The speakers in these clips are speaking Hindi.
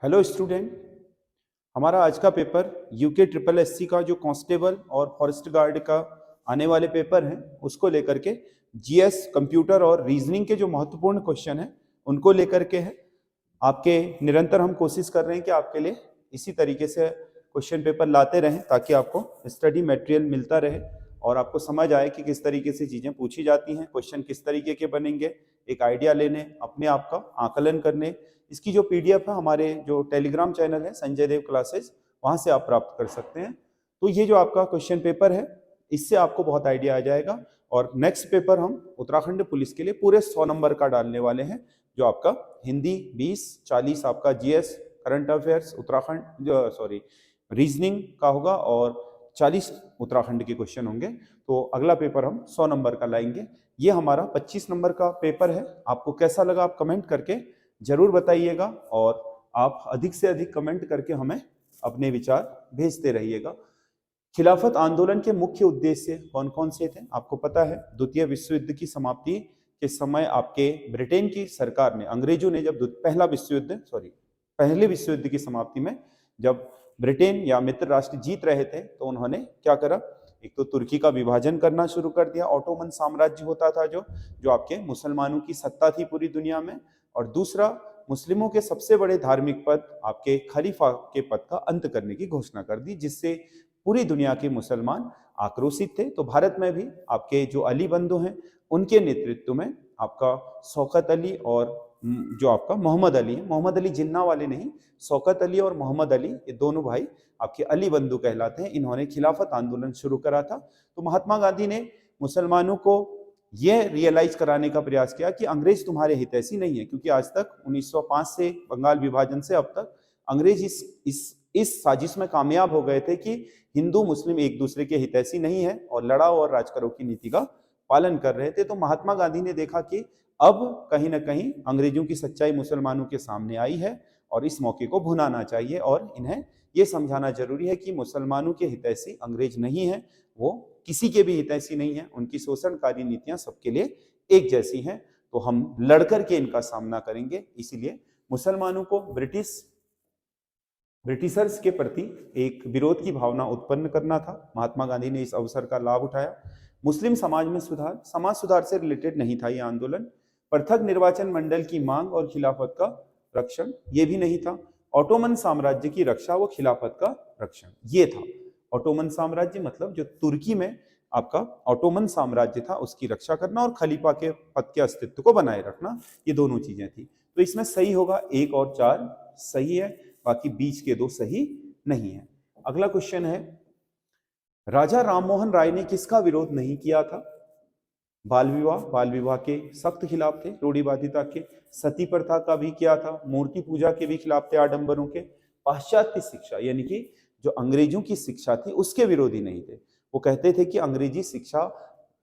Hello student. हमारा आज का पेपर यूके ट्रिपल एससी का जो कांस्टेबल और फॉरेस्ट गार्ड का आने वाले पेपर हैं उसको लेकर के जीएस कंप्यूटर और रीजनिंग के जो महत्वपूर्ण क्वेश्चन हैं उनको लेकर के है। आपके निरंतर हम कोशिश कर रहे हैं कि आपके लिए इसी तरीके से क्वेश्चन पेपर लाते रहें ताकि आपको स्टडी मटेरियल मिलता रहे और आपको समझ आए कि किस तरीके से चीज़ें पूछी जाती हैं, क्वेश्चन किस तरीके के बनेंगे, एक आइडिया लेने, अपने आप का आकलन करने। इसकी जो पीडीएफ है हमारे जो टेलीग्राम चैनल है संजय देव क्लासेस, वहाँ से आप प्राप्त कर सकते हैं। तो ये जो आपका क्वेश्चन पेपर है इससे आपको बहुत आइडिया आ जाएगा। और नेक्स्ट पेपर हम उत्तराखंड पुलिस के लिए पूरे 100 नंबर का डालने वाले हैं, जो आपका हिंदी 20, 40 आपका GS current affairs Uttarakhand sorry reasoning का होगा और 40 उत्तराखंड के क्वेश्चन होंगे। तो अगला पेपर हम 100 नंबर का लाएंगे। ये हमारा 25 नंबर का पेपर है। आपको कैसा लगा आप कमेंट करके जरूर बताइएगा और आप अधिक से अधिक कमेंट करके हमें अपने विचार भेजते रहिएगा। खिलाफत आंदोलन के मुख्य उद्देश्य कौन कौन से थे आपको पता है। द्वितीय विश्व युद्ध की समाप्ति के समय आपके ब्रिटेन की सरकार ने, अंग्रेजों ने जब पहले विश्व युद्ध की समाप्ति में जब ब्रिटेन या मित्र राष्ट्र जीत रहे थे तो उन्होंने क्या करा, एक तो तुर्की का विभाजन करना शुरू कर दिया। ऑटोमन साम्राज्य होता था जो आपके मुसलमानों की सत्ता थी पूरी दुनिया में, और दूसरा मुस्लिमों के सबसे बड़े धार्मिक पद आपके खलीफा के पद का अंत करने की घोषणा कर दी, जिससे पूरी दुनिया के मुसलमान आक्रोशित थे। तो भारत में भी आपके जो अली बंधु हैं उनके नेतृत्व में आपका शौकत अली और जो आपका मोहम्मद अली है, मोहम्मद अली जिन्ना वाले नहीं, शौकत अली और मोहम्मद अली, ये दोनों भाई आपके अली बंधु कहलाते हैं। इन्होंने खिलाफत आंदोलन शुरू करा था। तो महात्मा गांधी ने मुसलमानों को यह रियलाइज कराने का प्रयास किया कि अंग्रेज तुम्हारे हितैषी नहीं है, क्योंकि आज तक 1905 से बंगाल विभाजन से अब तक अंग्रेज इस साजिश में कामयाब हो गए थे कि हिंदू मुस्लिम एक दूसरे के हितैषी नहीं है और लड़ाओ और राज करो की नीति का पालन कर रहे थे। तो महात्मा गांधी ने देखा कि अब कहीं ना कहीं अंग्रेजों की सच्चाई मुसलमानों के सामने आई है और इस मौके को भुनाना चाहिए और इन्हें यह समझाना जरूरी है कि मुसलमानों के हितैषी अंग्रेज नहीं है, वो किसी के भी हितैषी नहीं है, उनकी शोषणकारी नीतियां सबके लिए एक जैसी हैं। तो हम लड़कर के इनका सामना करेंगे। इसीलिए मुसलमानों को ब्रिटिशर्स के प्रति एक विरोध की भावना उत्पन्न करना था। महात्मा गांधी ने इस अवसर का लाभ उठाया। मुस्लिम समाज में सुधार, समाज सुधार से रिलेटेड नहीं था यह आंदोलन। पृथक निर्वाचन मंडल की मांग और खिलाफत का रक्षण, ये भी नहीं था। ऑटोमन साम्राज्य की रक्षा व खिलाफत का रक्षण, ये था। ऑटोमन साम्राज्य मतलब जो तुर्की में आपका ऑटोमन साम्राज्य था उसकी रक्षा करना और खलीफा के पद के अस्तित्व को बनाए रखना, ये दोनों चीजें थी। तो इसमें सही होगा 1 और 4 सही है, बाकी बीच के 2 सही नहीं है। अगला क्वेश्चन है, राजा राममोहन राय ने किसका विरोध नहीं किया था? बाल विवाह के सख्त खिलाफ थे, रूढ़िवादिता के, सती प्रथा का भी किया था, मूर्ति पूजा के भी खिलाफ थे, आडंबरों के, पाश्चात्य शिक्षा यानी कि जो अंग्रेजों की शिक्षा थी उसके विरोधी नहीं थे। वो कहते थे कि अंग्रेजी शिक्षा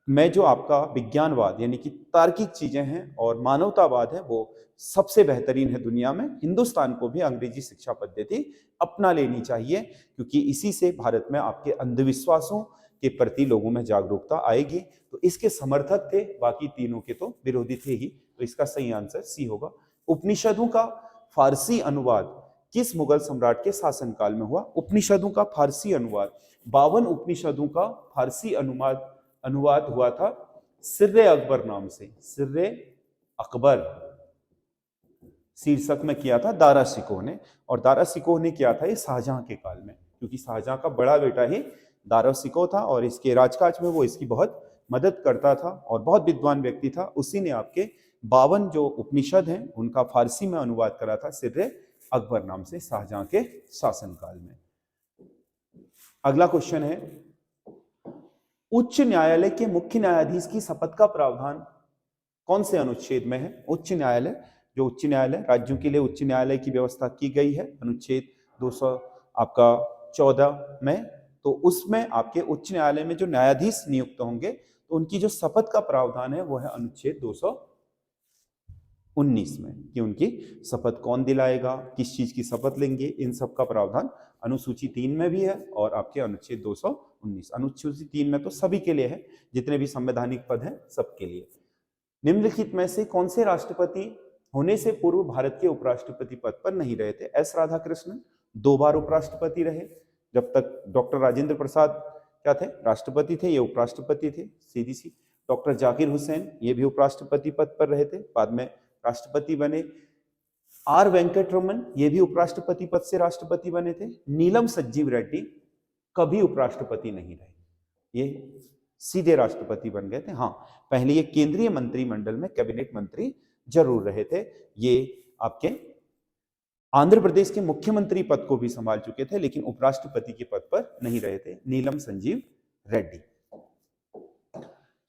में जो आपका विज्ञानवाद यानी कि तार्किक चीजें हैं और मानवतावाद है वो सबसे बेहतरीन है दुनिया में। हिंदुस्तान को भी अंग्रेजी शिक्षा पद्धति अपना लेनी चाहिए, क्योंकि इसी से भारत में आपके अंधविश्वासों के प्रति लोगों में जागरूकता आएगी। तो इसके समर्थक थे, बाकी तीनों के तो विरोधी थे ही। तो इसका सही आंसर सी होगा। उपनिषदों का फारसी अनुवाद किस मुगल सम्राट के शासनकाल में हुआ? उपनिषदों का फारसी अनुवाद, 52 उपनिषदों का फारसी अनुवाद हुआ था सिर्रे अकबर नाम से। सिर्रे अकबर शीर्षक में किया था दारा शिकोह ने, और दारा शिकोह ने किया था ये शाहजहां के काल में, क्योंकि शाहजहां का बड़ा बेटा ही दारा शिकोह था और इसके राजकाज में वो इसकी बहुत मदद करता था और बहुत विद्वान व्यक्ति था। उसी ने आपके 52 जो उपनिषद हैं उनका फारसी में अनुवाद करा था सिर्रे अकबर नाम से शाहजहां के शासनकाल में। अगला क्वेश्चन है, उच्च न्यायालय के मुख्य न्यायाधीश की शपथ का प्रावधान कौन से अनुच्छेद में है? उच्च न्यायालय, जो उच्च न्यायालय राज्यों के लिए उच्च न्यायालय की व्यवस्था की गई है अनुच्छेद 200 आपका 14 में, तो उसमें आपके उच्च न्यायालय में जो न्यायाधीश नियुक्त होंगे तो उनकी जो शपथ का प्रावधान है वो है अनुच्छेद 219 में, कि उनकी शपथ कौन दिलाएगा, किस चीज की शपथ लेंगे, इन सब का प्रावधान अनुसूची 3 में भी है और आपके अनुच्छेद 219। अनुसूची 3 में तो सभी के लिए है, जितने भी संवैधानिक पद हैं सबके लिए। निम्नलिखित में से कौन से राष्ट्रपति होने से पूर्व भारत के उपराष्ट्रपति पद पर नहीं रहे थे। एस राधाकृष्णन 2 बार उपराष्ट्रपति रहे, जब तक डॉक्टर राजेंद्र प्रसाद क्या थे, राष्ट्रपति थे, ये उपराष्ट्रपति थे सीधी सी। डॉक्टर जाकिर हुसैन ये भी उपराष्ट्रपति पद पर रहे थे, बाद में राष्ट्रपति बने। आर वेंकटरमन ये भी उपराष्ट्रपति पद से राष्ट्रपति बने थे। नीलम संजीव रेड्डी कभी उपराष्ट्रपति नहीं रहे, ये सीधे राष्ट्रपति बन गए थे। हाँ, पहले ये केंद्रीय मंत्रिमंडल में कैबिनेट मंत्री जरूर रहे थे। ये आपके आंध्र प्रदेश के मुख्यमंत्री पद को भी संभाल चुके थे, लेकिन उपराष्ट्रपति के पद पर नहीं रहे थे, नीलम संजीव रेड्डी।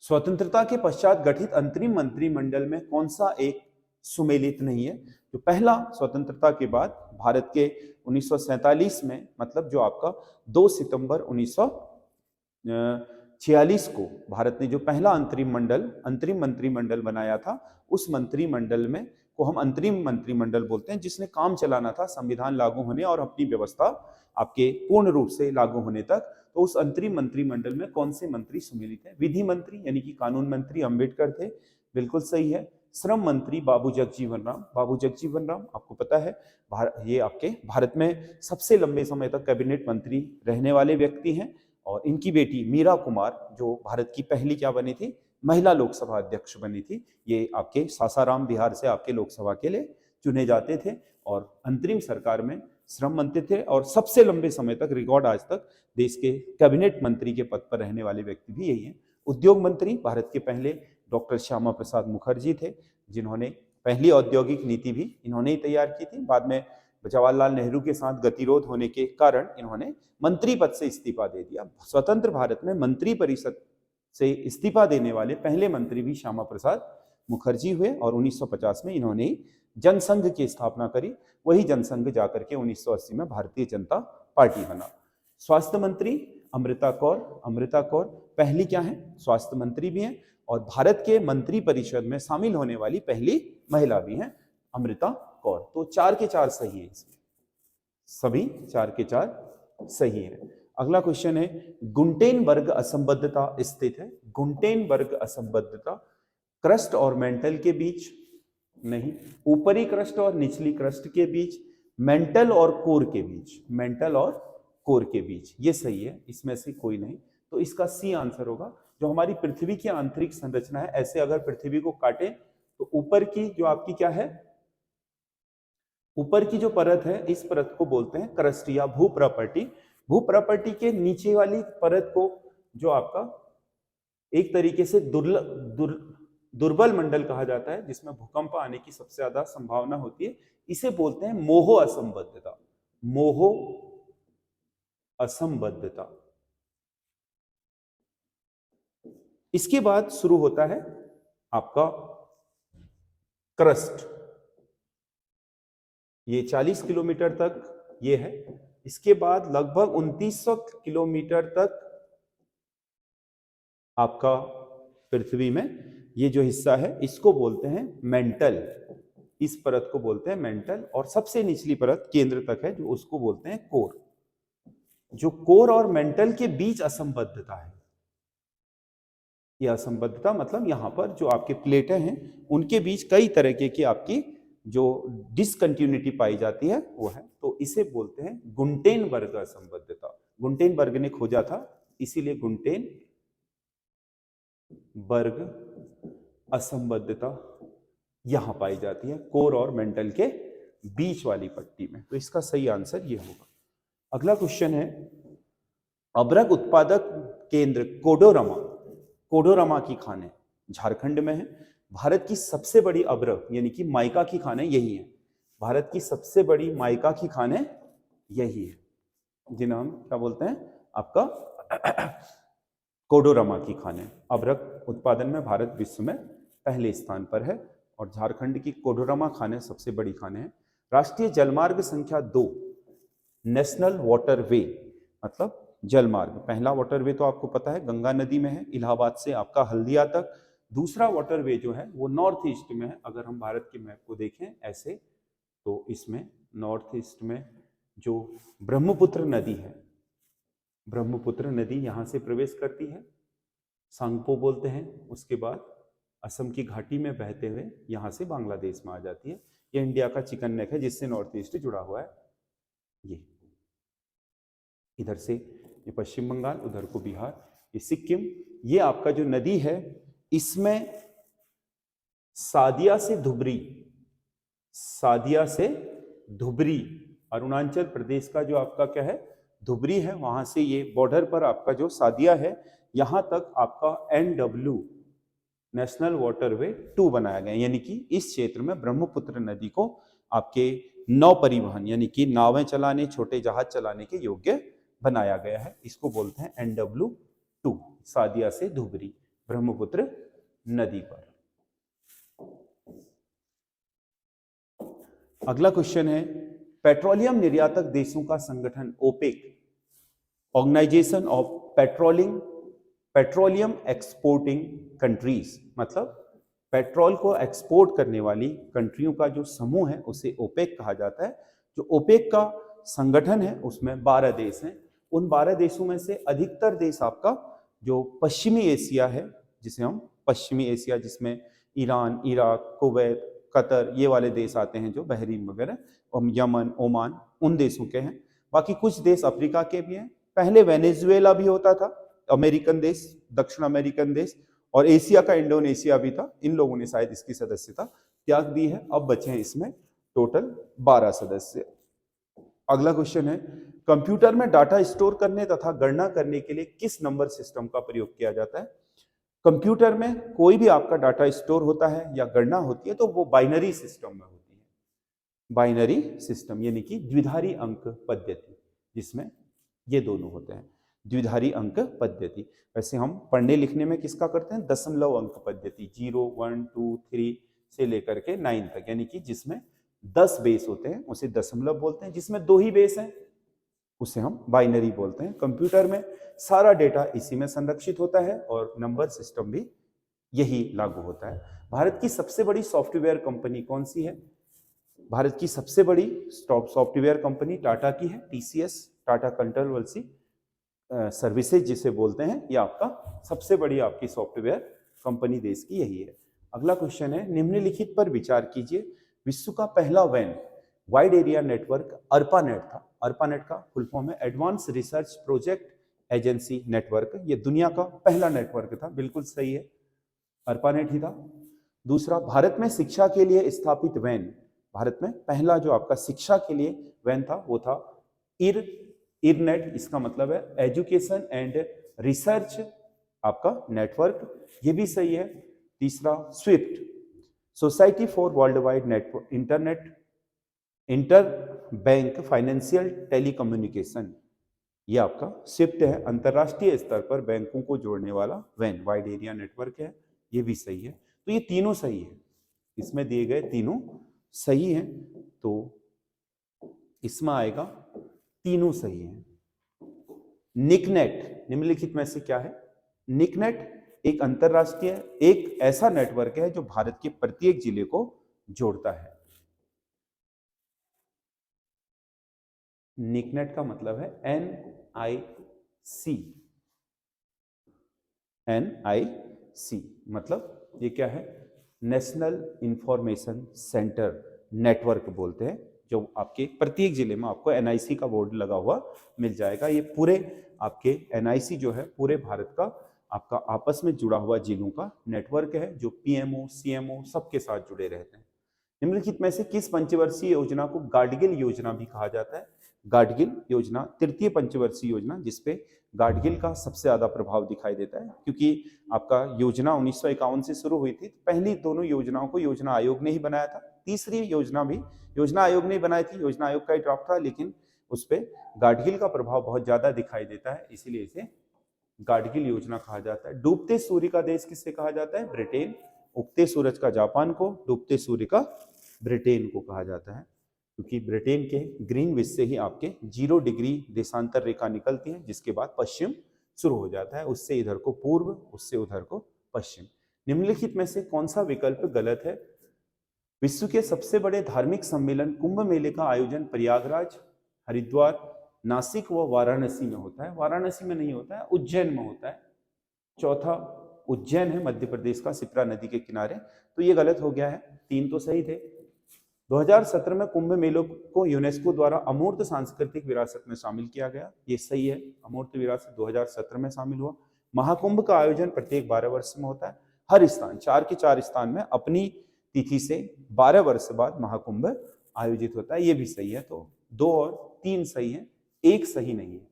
स्वतंत्रता के पश्चात गठित अंतरिम मंत्रिमंडल में कौन सा एक सुमेलित नहीं है? जो पहला स्वतंत्रता के बाद भारत के 1947 में, मतलब जो आपका 2 सितंबर 1946 को भारत ने जो पहला अंतरिम मंत्रिमंडल बनाया था, उस मंत्रिमंडल में को हम अंतरिम मंत्रिमंडल बोलते हैं, जिसने काम चलाना था संविधान लागू होने और अपनी व्यवस्था आपके पूर्ण रूप से लागू होने तक। तो उस अंतरिम मंत्रिमंडल में कौन से मंत्री सम्मिलित हैं? विधि मंत्री यानी कि कानून मंत्री अंबेडकर थे, बिल्कुल सही है। श्रम मंत्री बाबू जगजीवन राम आपको पता है ये आपके भारत में सबसे लंबे समय तक कैबिनेट मंत्री रहने वाले व्यक्ति हैं। और इनकी बेटी मीरा कुमार जो भारत की पहली क्या बनी थी, महिला लोकसभा अध्यक्ष बनी थी। ये आपके सासाराम बिहार से आपके लोकसभा के लिए चुने जाते थे और अंतरिम सरकार में श्रम मंत्री थे। और सबसे लंबे समय तक रिकॉर्ड आज तक देश के कैबिनेट मंत्री के पद पर रहने वाले व्यक्ति भी यही हैं। उद्योग मंत्री भारत के पहले डॉक्टर श्यामा प्रसाद मुखर्जी थे, जिन्होंने पहली औद्योगिक नीति भी इन्होंने ही तैयार की थी। बाद में जवाहरलाल नेहरू के साथ गतिरोध होने के कारण इन्होंने मंत्री पद से इस्तीफा दे दिया। स्वतंत्र भारत में मंत्री परिषद से इस्तीफा देने वाले पहले मंत्री भी श्यामा प्रसाद मुखर्जी हुए और 1950 में इन्होंने जनसंघ की स्थापना करी। वही जनसंघ जाकर के 1980 में भारतीय जनता पार्टी बना। स्वास्थ्य मंत्री अमृता कौर पहली क्या है, स्वास्थ्य मंत्री भी हैं और भारत के मंत्री परिषद में शामिल होने वाली पहली महिला भी हैं, अमृता कौर। तो 4 के 4 सही है, इसमें सभी 4 के 4 सही है। अगला क्वेश्चन है, गुंटेनबर्ग असंबद्धता स्थित है। गुंटेनबर्ग असंबद्धता क्रस्ट और मेंटल के बीच नहीं, ऊपरी क्रस्ट और निचली क्रस्ट के बीच, मेंटल और कोर के बीच, मेंटल और कोर के बीच, ये सही है, इसमें से कोई नहीं। तो इसका सी आंसर होगा। जो हमारी पृथ्वी की आंतरिक संरचना है, ऐसे अगर पृथ्वी को काटे तो ऊपर की जो आपकी क्या है, ऊपर की जो परत है, इस परत को बोलते हैं क्रस्ट या भूप्रॉपर्टी। भूप्रॉपर्टी के नीचे वाली परत को जो आपका एक तरीके से दुर्बल मंडल कहा जाता है, जिसमें भूकंप आने की सबसे ज्यादा संभावना होती है, इसे बोलते हैं मोह असंबद्धता। मोह असंबद्धता। इसके बाद शुरू होता है आपका क्रस्ट। ये 40 किलोमीटर तक ये है। इसके बाद लगभग 2900 किलोमीटर तक आपका पृथ्वी में ये जो हिस्सा है, इसको बोलते हैं मेंटल। इस परत को बोलते हैं मेंटल। और सबसे निचली परत केंद्र तक है, जो उसको बोलते हैं कोर। जो कोर और मेंटल के बीच असंबद्धता है, यह असंबद्धता मतलब यहां पर जो आपके प्लेटें हैं, उनके बीच कई तरह की आपकी जो डिसकंटिन्यूटी पाई जाती है वो है। तो इसे बोलते हैं गुंटेनबर्ग असंबद्धता। गुंटेनबर्ग ने खोजा था, इसीलिए गुंटेनबर्ग असंबद्धता यहां पाई जाती है, कोर और मेंटल के बीच वाली पट्टी में। तो इसका सही आंसर ये होगा। अगला क्वेश्चन है, अभ्रक उत्पादक केंद्र कोडोरमा की खानें झारखंड में है। भारत की सबसे बड़ी अभ्रक यानी कि माइका की खानें यही है। भारत की सबसे बड़ी माइका की खानें यही है, जिन्हें हम क्या बोलते हैं, आपका कोडोरमा की खानें। अभ्रक उत्पादन में भारत विश्व में पहले स्थान पर है और झारखंड की कोडोरमा खानें सबसे बड़ी खानें हैं। राष्ट्रीय जलमार्ग संख्या 2 नेशनल वाटरवे मतलब जलमार्ग। पहला वाटरवे तो आपको पता है गंगा नदी में है, इलाहाबाद से आपका हल्दिया तक। दूसरा वाटरवे जो है वो नॉर्थ ईस्ट में है। अगर हम भारत के मैप को देखें ऐसे, तो इसमें नॉर्थ ईस्ट में जो ब्रह्मपुत्र नदी है, ब्रह्मपुत्र नदी यहां से प्रवेश करती है, सांगपो बोलते हैं। उसके बाद असम की घाटी में बहते हुए यहाँ से बांग्लादेश में आ जाती है। ये इंडिया का चिकन नेक है जिससे नॉर्थ ईस्ट जुड़ा हुआ है। ये इधर से ये पश्चिम बंगाल, उधर को बिहार, ये सिक्किम। ये आपका जो नदी है इसमें सादिया से धुबरी, सादिया से धुबरी, अरुणाचल प्रदेश का जो आपका क्या है धुबरी है, वहां से ये बॉर्डर पर आपका जो सादिया है यहां तक आपका NW नेशनल वाटरवे 2 बनाया गया, यानी कि इस क्षेत्र में ब्रह्मपुत्र नदी को आपके नौ परिवहन यानी कि नावें चलाने, छोटे जहाज चलाने के योग्य बनाया गया है। इसको बोलते हैं NW2, सादिया से धुबरी, ब्रह्मपुत्र नदी पर। अगला क्वेश्चन है, पेट्रोलियम निर्यातक देशों का संगठन OPEC, organisation of petroleum exporting countries, मतलब पेट्रोल को एक्सपोर्ट करने वाली कंट्रियों का जो समूह है उसे ओपेक कहा जाता है। जो ओपेक का संगठन है उसमें 12 देश हैं। उन 12 देशों में से अधिकतर देश आपका जो पश्चिमी एशिया है, जिसे हम पश्चिमी एशिया, जिसमें ईरान, इराक, कुवैत, कतर, ये वाले देश आते हैं, जो बहरीन वगैरह, यमन, ओमान, उन देशों के हैं। बाकी कुछ देश अफ्रीका के भी हैं। पहले वेनेजुएला भी होता था, अमेरिकन देश, दक्षिण अमेरिकन देश, और एशिया का इंडोनेशिया भी था। इन लोगों ने शायद इसकी सदस्यता त्याग दी है। अब बचे हैं इसमें टोटल 12 सदस्य। अगला क्वेश्चन है, कंप्यूटर में डाटा स्टोर करने तथा गणना करने के लिए किस नंबर सिस्टम का प्रयोग किया जाता है? कंप्यूटर में कोई भी आपका डाटा स्टोर होता है या गणना होती है तो वो बाइनरी सिस्टम में होती है। बाइनरी सिस्टम यानी कि द्विधारी अंक पद्धति, जिसमें ये दोनों होते हैं, द्विधारी अंक पद्धति। वैसे हम पढ़ने लिखने में किसका करते हैं? दशमलव अंक पद्धति, 0, 1, 2, 3 से लेकर के 9 तक, यानी कि जिसमें 10 बेस होते हैं उसे दशमलव बोलते हैं, जिसमें 2 ही बेस हैं उसे हम बाइनरी बोलते हैं। कंप्यूटर में सारा डेटा इसी में संरक्षित होता है और नंबर सिस्टम भी यही लागू होता है। भारत की सबसे बड़ी सॉफ्टवेयर कंपनी कौन सी है? भारत की सबसे बड़ी सॉफ्टवेयर कंपनी टाटा की है, TCS, टाटा कंसल्टेंसी सर्विसेज जिसे बोलते हैं। ये आपका सबसे बड़ी आपकी सॉफ्टवेयर कंपनी देश की यही है। अगला क्वेश्चन है, निम्नलिखित पर विचार कीजिए। विश्व का पहला वैन वाइड एरिया नेटवर्क ARPANET था। ARPANET का फुल फॉर्म है advance research project agency network. ये दुनिया का पहला नेटवर्क था, बिल्कुल सही है, ARPANET ही था। दूसरा, भारत में शिक्षा के लिए स्थापित वैन, भारत में पहला जो आपका शिक्षा के लिए वैन था वो था IRNET, इसका मतलब है एजुकेशन एंड रिसर्च आपका नेटवर्क, ये भी सही है। तीसरा, Swift, society for world wide network inter bank financial telecommunication, ये आपका स्विफ्ट है, अंतरराष्ट्रीय स्तर पर बैंकों को जोड़ने वाला वैन वाइड एरिया नेटवर्क है, ये भी सही है। तो ये तीनों सही है, इसमें दिए गए तीनों सही हैं, तो इसमें आएगा तीनों सही हैं। निकनेट निम्नलिखित में से क्या है? निकनेट एक अंतरराष्ट्रीय, एक ऐसा नेटवर्क है जो भारत के प्रत्येक जिले को जोड़ता है। निकनेट का मतलब है NIC, मतलब ये क्या है? नेशनल इंफॉर्मेशन सेंटर नेटवर्क बोलते हैं। जो आपके प्रत्येक जिले में आपको NIC का बोर्ड लगा हुआ मिल जाएगा। ये पूरे आपके NIC जो है पूरे भारत का आपका आपस में जुड़ा हुआ जिलों का नेटवर्क है, जो PMO, CMO सबके साथ जुड़े रहते हैं। निम्नलिखित में से किस पंचवर्षीय योजना को गाडगिल योजना भी कहा जाता है? गाडगिल योजना तृतीय पंचवर्षीय योजना, जिसपे गाडगिल का सबसे ज्यादा प्रभाव दिखाई देता है, क्योंकि आपका योजना 1951 से शुरू हुई थी। पहली दोनों योजनाओं को योजना आयोग ने ही बनाया था, तीसरी योजना भी योजना आयोग ने ही बनाई थी, योजना आयोग का ही ड्राफ्ट था, लेकिन उस पर गाडगिल का प्रभाव बहुत ज्यादा दिखाई देता है, इसीलिए इसे गाडगिल योजना कहा जाता है। डूबते सूर्य का देश किसे कहा जाता है? ब्रिटेन। उगते सूरज का जापान को, डूबते सूर्य का ब्रिटेन को कहा जाता है, क्योंकि ब्रिटेन के ग्रीनविच से ही आपके 0 डिग्री देशांतर रेखा निकलती है, जिसके बाद पश्चिम शुरू हो जाता है, उससे इधर को पूर्व, उससे उधर को पश्चिम। निम्नलिखित में से कौन सा विकल्प गलत है? विश्व के सबसे बड़े धार्मिक सम्मेलन कुंभ मेले का आयोजन प्रयागराज, हरिद्वार, नासिक व वाराणसी में होता है। वाराणसी में नहीं होता है, उज्जैन में होता है। चौथा, उज्जैन है मध्य प्रदेश का, शिप्रा नदी के किनारे। तो ये गलत हो गया है, 3 तो सही थे। 2017 में कुंभ मेलों को यूनेस्को द्वारा अमूर्त सांस्कृतिक विरासत में शामिल किया गया, ये सही है, अमूर्त विरासत 2017 में शामिल हुआ। महाकुंभ का आयोजन प्रत्येक 12 वर्ष में होता है, हर स्थान 4 के 4 स्थान में अपनी तिथि से 12 वर्ष बाद महाकुंभ आयोजित होता है, ये भी सही है। तो 2 और 3 सही है, 1 सही नहीं है,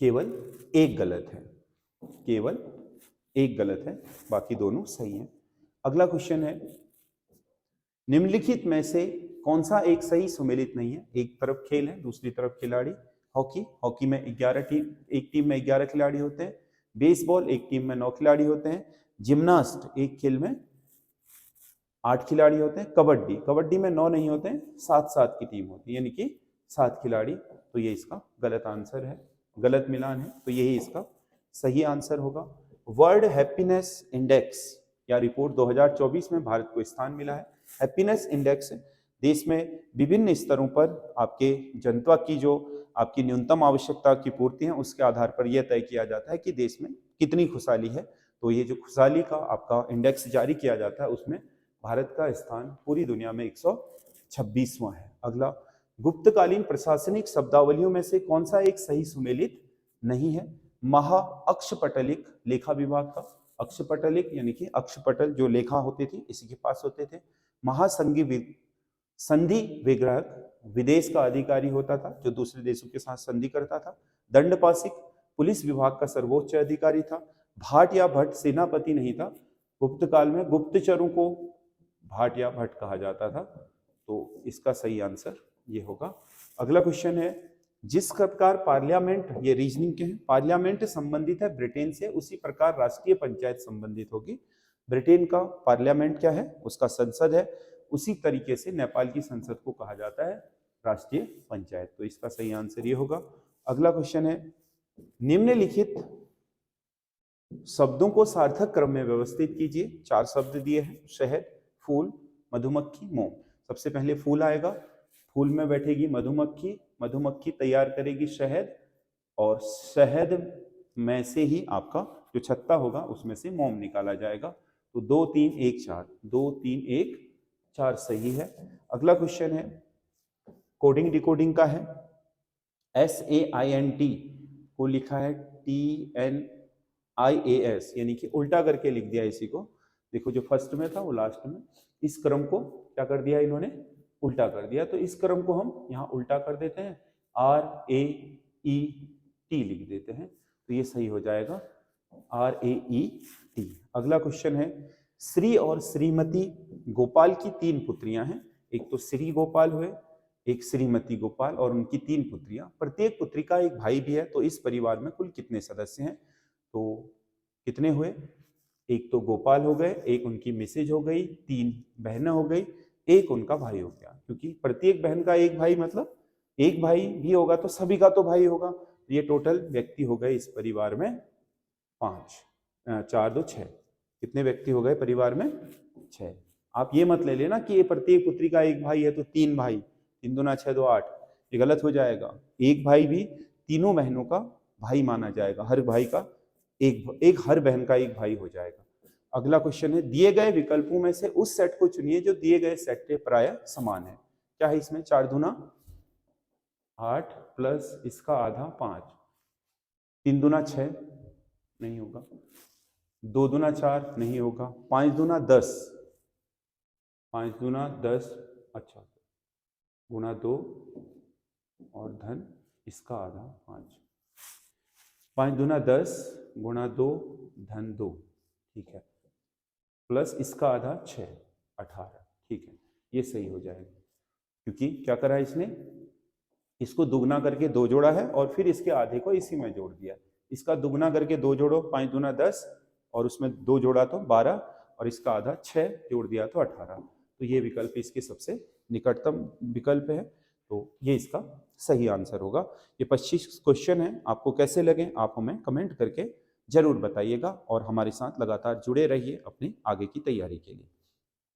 केवल 1 गलत है, केवल 1 गलत है, बाकी दोनों सही है। अगला क्वेश्चन है, निम्नलिखित में से कौन सा एक सही सुमेलित नहीं है? एक तरफ खेल है, दूसरी तरफ खिलाड़ी। हॉकी में 11 टीम, एक टीम में 11 खिलाड़ी होते हैं। बेसबॉल एक टीम में 9 खिलाड़ी होते हैं। जिम्नास्ट एक खेल में 8 खिलाड़ी होते हैं। कबड्डी में 9 नहीं होते हैं, 7-7 की टीम होती है, यानी कि 7 खिलाड़ी। तो ये इसका गलत आंसर है, गलत मिलान है, तो यही इसका सही आंसर होगा। वर्ल्ड हैप्पीनेस इंडेक्स या रिपोर्ट 2024 में भारत को स्थान मिला है। हैप्पीनेस इंडेक्स देश में विभिन्न स्तरों पर आपके जनता की जो आपकी न्यूनतम आवश्यकता की पूर्ति है उसके आधार पर यह तय किया जाता है कि देश में कितनी खुशहाली है। तो ये जो खुशहाली का आपका इंडेक्स जारी किया जाता है उसमें भारत का स्थान पूरी दुनिया में 126वां है। अगला, गुप्तकालीन प्रशासनिक शब्दावलियों में से कौन सा एक सही सुमेलित नहीं है? महा अक्षपटलिक लेखा विभाग का, अक्षपटलिक यानी कि अक्षपटल जो लेखा होते थे इसी के पास होते थे। संधि विग्रहक विदेश का अधिकारी होता था जो दूसरे देशों के साथ संधि करता था। दंडपासिक पुलिस विभाग का सर्वोच्च अधिकारी था। भाट या भट्ट सेनापति नहीं था। गुप्त काल में गुप्तचरों को भाट या भट्ट कहा जाता था। तो इसका सही आंसर ये होगा। अगला क्वेश्चन है, जिस प्रकार पार्लियामेंट, ये रीजनिंग के हैं, पार्लियामेंट संबंधित है ब्रिटेन से उसी प्रकार राष्ट्रीय पंचायत संबंधित होगी। ब्रिटेन का पार्लियामेंट क्या है? उसका संसद है। उसी तरीके से नेपाल की संसद को कहा जाता है राष्ट्रीय पंचायत। तो इसका सही आंसर ये होगा। अगला क्वेश्चन है, निम्नलिखित शब्दों को सार्थक क्रम में व्यवस्थित कीजिए। 4 शब्द दिए हैं, शहद, फूल, मधुमक्खी, मोम। सबसे पहले फूल आएगा, फूल में बैठेगी मधुमक्खी, मधुमक्खी तैयार करेगी शहद, और शहद में से ही आपका जो छत्ता होगा उसमें से मोम निकाला जाएगा। तो 2 3 1 4, 2 3 1 4 सही है। अगला क्वेश्चन है, कोडिंग डिकोडिंग का है। SAINT को लिखा है TNIAS, यानी कि उल्टा करके लिख दिया इसी को। देखो जो फर्स्ट में था वो लास्ट में, इस क्रम को क्या कर दिया इन्होंने? उल्टा कर दिया। तो इस क्रम को हम यहाँ उल्टा कर देते हैं, RAET लिख देते हैं, तो ये सही हो जाएगा, RAET। अगला क्वेश्चन है, श्री और श्रीमती गोपाल की 3 पुत्रियां हैं। एक तो श्री गोपाल हुए, एक श्रीमती गोपाल और उनकी 3 पुत्रियां। प्रत्येक पुत्री का एक भाई भी है। तो इस परिवार में कुल कितने सदस्य हैं? तो कितने हुए? एक तो गोपाल हो गए, एक उनकी मिसेज हो गई, 3 बहनें हो गई, एक उनका भाई हो गया। क्योंकि प्रत्येक बहन का एक भाई, मतलब एक भाई भी होगा तो सभी का तो भाई होगा। ये टोटल व्यक्ति हो गए इस परिवार में 5, 4 2 6। कितने व्यक्ति हो गए परिवार में? 6। आप ये मत ले लेना कि ये प्रत्येक पुत्री का एक भाई है तो 3 भाई, 3 दूना 6 2 8, ये गलत हो जाएगा। एक भाई भी तीनों बहनों का भाई माना जाएगा, हर भाई का एक हर बहन का एक भाई हो जाएगा। अगला क्वेश्चन है, दिए गए विकल्पों में से उस सेट को चुनिए जो दिए गए सेट के प्राय समान है। क्या है इसमें? 4 दूना 8 प्लस इसका आधा 5, 3 दूना 6 नहीं होगा, 2 दूना 4 नहीं होगा, 5 दूना 10, 5 दूना 10, अच्छा, गुना 2 और धन इसका आधा 5, 5 दूना 10 गुना 2 धन 2, ठीक है, प्लस इसका आधा 6 18, ठीक है, ये सही हो जाएगा। क्योंकि क्या करा इसने? इसको दुगना करके 2 जोड़ा है और फिर इसके आधे को इसी में जोड़ दिया। इसका दुगना करके 2 जोड़ो, 5 दूना 10 और उसमें 2 जोड़ा तो 12 और इसका आधा 6 जोड़ दिया तो 18। तो ये विकल्प इसके सबसे निकटतम विकल्प है। तो ये इसका सही आंसर होगा। ये 25 क्वेश्चन है, आपको कैसे लगे आप हमें कमेंट करके जरूर बताइएगा और हमारे साथ लगातार जुड़े रहिए अपनी आगे की तैयारी के लिए।